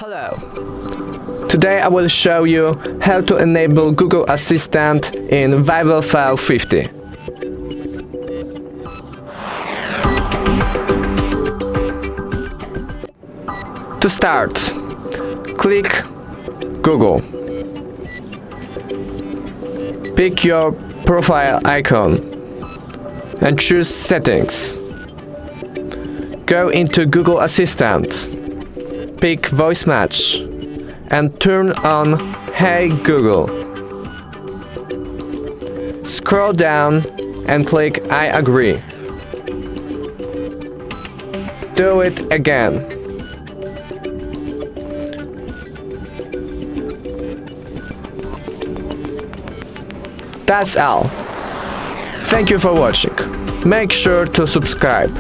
Hello. Today I will show you how to enable Google Assistant in VIVO V50. To start, click Google. Pick your profile icon and choose Settings. Go into Google Assistant. Pick Voice Match and turn on Hey Google. Scroll down and click I agree. Do it again. That's all. Thank you for watching. Make sure to subscribe.